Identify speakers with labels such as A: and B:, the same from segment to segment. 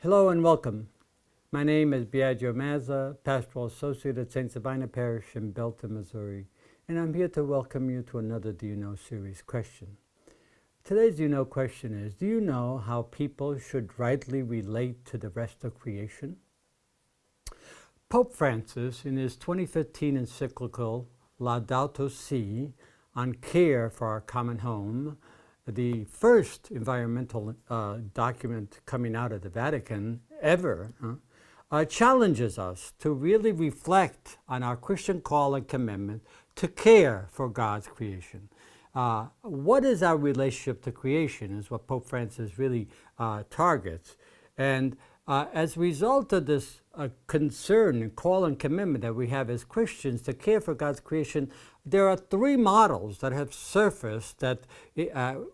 A: Hello and welcome. My name is Biagio Mazza, Pastoral Associate at St. Sabina Parish in Belton, Missouri, and I'm here to welcome you to another Do You Know series question. Today's Do You Know question is, do you know how people should rightly relate to the rest of creation? Pope Francis, in his 2015 encyclical Laudato Si on care for our common home, the first environmental document coming out of the Vatican ever, challenges us to really reflect on our Christian call and commitment to care for God's creation. What is our relationship to creation is what Pope Francis really targets. And as a result of this concern and call and commitment that we have as Christians to care for God's creation, there are three models that have surfaced that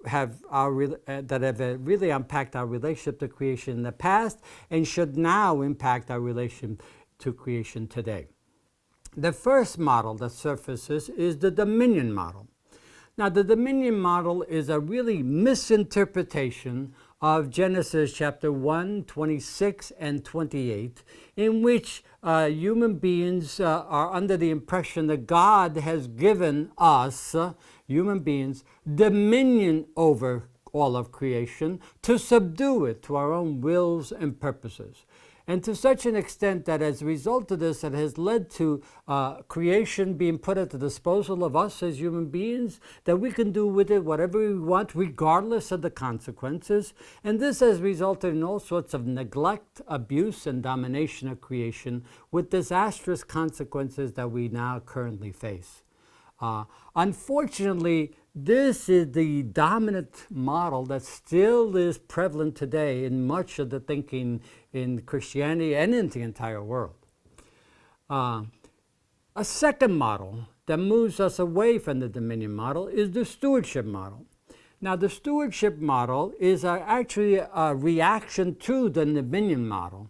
A: have really impacted our relationship to creation in the past and should now impact our relationship to creation today. The first model that surfaces is the dominion model. Now, the dominion model is a really misinterpretation of Genesis chapter 1, 26 and 28, in which human beings are under the impression that God has given us, human beings, dominion over all of creation, to subdue it to our own wills and purposes. And to such an extent that as a result of this, it has led to creation being put at the disposal of us as human beings, that we can do with it whatever we want, regardless of the consequences. And this has resulted in all sorts of neglect, abuse, and domination of creation, with disastrous consequences that we now currently face. Unfortunately, this is the dominant model that still is prevalent today in much of the thinking in Christianity and in the entire world. A second model that moves us away from the dominion model is the stewardship model. Now, the stewardship model is actually a reaction to the dominion model.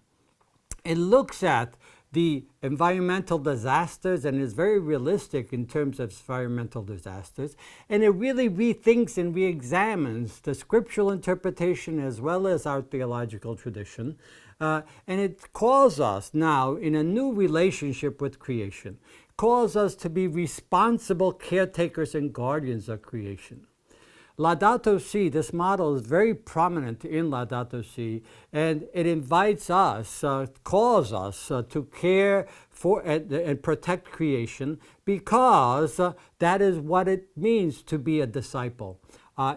A: It looks at the environmental disasters and is very realistic in terms of environmental disasters, and it really rethinks and re-examines the scriptural interpretation as well as our theological tradition, and it calls us now in a new relationship with creation. It calls us to be responsible caretakers and guardians of creation. Laudato Si, this model is very prominent in Laudato Si, and it invites us, calls us to care for and protect creation, because that is what it means to be a disciple.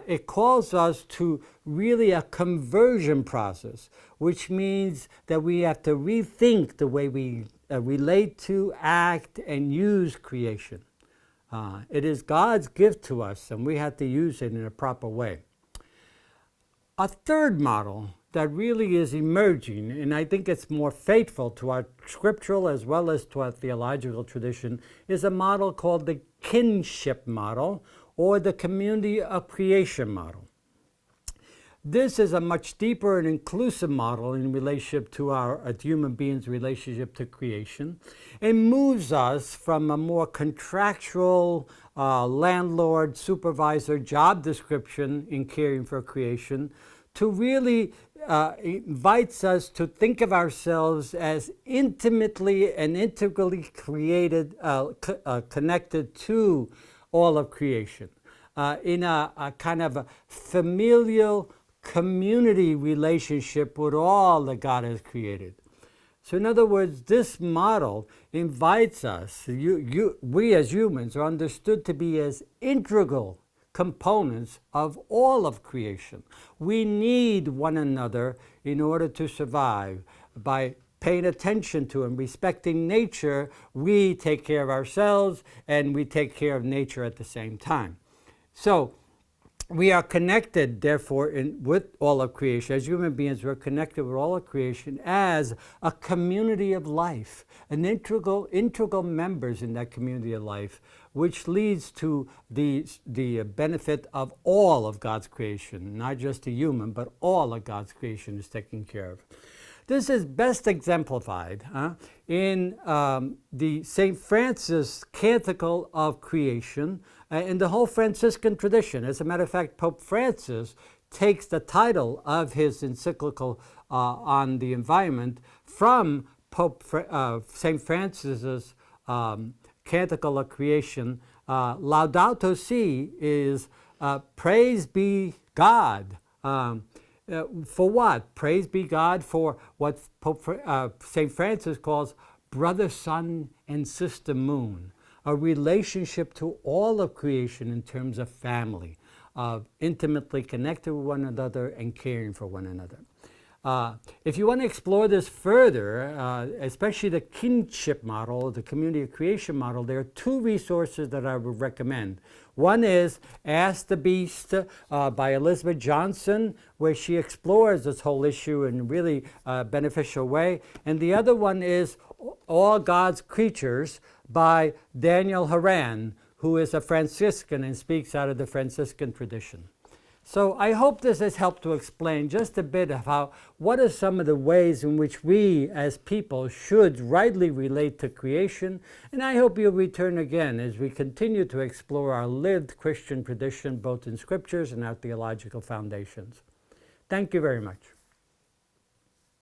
A: It calls us to really a conversion process, which means that we have to rethink the way we relate to, act, and use creation. It is God's gift to us, and we have to use it in a proper way. A third model that really is emerging, and I think it's more faithful to our scriptural as well as to our theological tradition, is a model called the Kinship Model, or the Community of Creation Model. This is a much deeper and inclusive model in relationship to our human beings' relationship to creation. It moves us from a more contractual landlord, supervisor job description in caring for creation to really invites us to think of ourselves as intimately and integrally created, connected to all of creation in a kind of a familial community relationship with all that God has created. So in other words, this model invites us, we as humans are understood to be as integral components of all of creation. We need one another in order to survive. By paying attention to and respecting nature, we take care of ourselves and we take care of nature at the same time. So we are connected, therefore, with all of creation. As human beings, we're connected with all of creation as a community of life, an integral members in that community of life, which leads to the benefit of all of God's creation, not just the human, but all of God's creation is taken care of. This is best exemplified in the St. Francis Canticle of Creation in the whole Franciscan tradition. As a matter of fact, Pope Francis takes the title of his encyclical on the environment from St. Francis's Canticle of Creation. Laudato Si is praise be God. For what? Praise be God for what St. Francis calls brother, sun, and sister moon, a relationship to all of creation in terms of family, of intimately connected with one another and caring for one another. If you want to explore this further, especially the Kinship Model, the Community of Creation Model, there are two resources that I would recommend. One is Ask the Beast by Elizabeth Johnson, where she explores this whole issue in a really beneficial way. And the other one is All God's Creatures by Daniel Haran, who is a Franciscan and speaks out of the Franciscan tradition. So I hope this has helped to explain just a bit of what are some of the ways in which we as people should rightly relate to creation. And I hope you'll return again as we continue to explore our lived Christian tradition, both in scriptures and our theological foundations. Thank you very much.